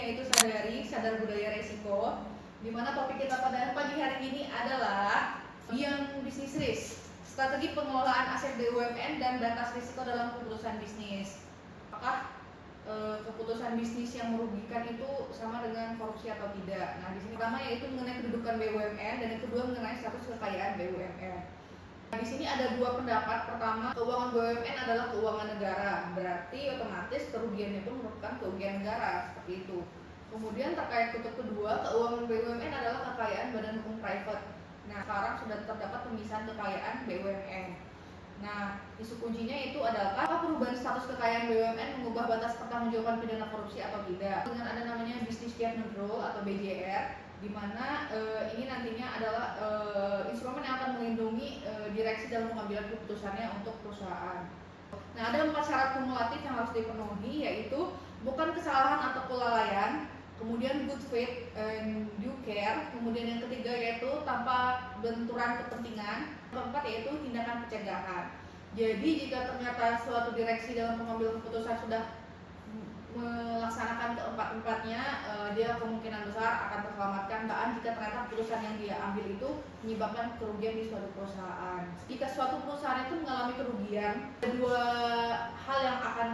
yaitu sadar budaya resiko, di mana topik kita pada pagi hari ini adalah Young Business Risk, strategi pengelolaan aset BUMN dan data risiko dalam keputusan bisnis. Apakah keputusan bisnis yang merugikan itu sama dengan korupsi atau tidak? Nah, di sini pertama yaitu mengenai kedudukan BUMN dan yang kedua mengenai status kekayaan BUMN. Nah, di sini ada dua pendapat. Pertama, keuangan BUMN adalah keuangan negara, berarti otomatis kerugiannya pun merupakan kerugian negara, seperti itu. Kemudian terkait kutub kedua, keuangan BUMN adalah kekayaan badan hukum private. Nah, sekarang sudah terdapat pemisahan kekayaan BUMN. Nah, isu kuncinya itu adalah apakah perubahan status kekayaan BUMN mengubah batas pertanggungjawaban pidana korupsi atau tidak, dengan ada namanya Business Judgment Rule atau BJR, di mana ini nantinya adalah instrumen yang akan melindungi direksi dalam pengambilan keputusannya untuk perusahaan. Nah, ada 4 syarat kumulatif yang harus dipenuhi, yaitu bukan kesalahan atau kelalaian, kemudian good faith and due care, kemudian yang ketiga yaitu tanpa benturan kepentingan, keempat yaitu tindakan pencegahan. Jadi jika ternyata suatu direksi dalam pengambilan keputusan sudah melaksanakan keempat-empatnya, dia kemungkinan besar akan terselamatkan, bahkan jika ternyata keputusan yang dia ambil itu menyebabkan kerugian di suatu perusahaan. Jika suatu perusahaan itu mengalami kerugian, ada dua hal yang akan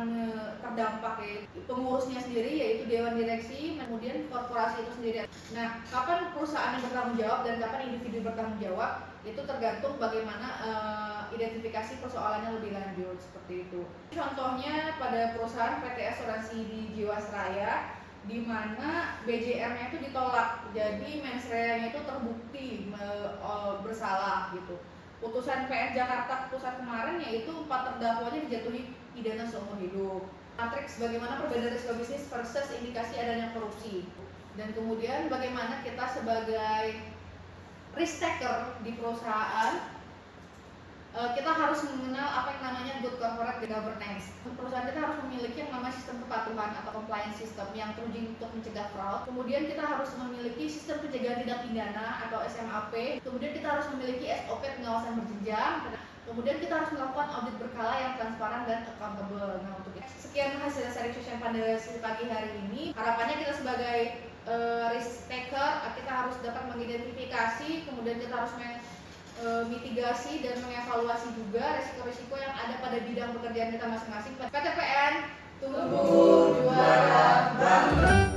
terdampak, yaitu pengurusnya sendiri yaitu dewan direksi, kemudian korporasi itu sendiri. Nah, kapan perusahaan yang bertanggung jawab dan kapan individu bertanggung jawab itu tergantung bagaimana identifikasi persoalannya lebih lanjut, seperti itu. Contohnya pada perusahaan PT Asuransi di Jiwasraya, di mana BJR-nya itu ditolak, jadi mensreanya itu terbukti bersalah gitu. Putusan PN Jakarta Pusat kemarin yaitu 4 terdakwanya dijatuhi pidana seumur hidup. Matriks bagaimana perbedaan risiko bisnis versus indikasi adanya korupsi, dan kemudian bagaimana kita sebagai risk taker di perusahaan, kita harus mengenal apa yang namanya good corporate governance. Perusahaan kita harus memiliki yang namanya sistem kepatuhan atau compliance system yang teruji untuk mencegah fraud. Kemudian kita harus memiliki sistem pencegahan tindak pidana atau SMAP. Kemudian kita harus memiliki SOP pengawasan berjenjang. Kemudian kita harus melakukan audit berkala yang transparan dan accountable. Nah, untuk itu, sekian hasil research yang pada pagi hari ini. Harapannya kita sebagai risk taker, kita harus dapat mengidentifikasi, kemudian kita harus mitigasi dan mengevaluasi juga risiko-risiko yang ada pada bidang pekerjaan kita masing-masing. PTPN tumbuh juara bangga.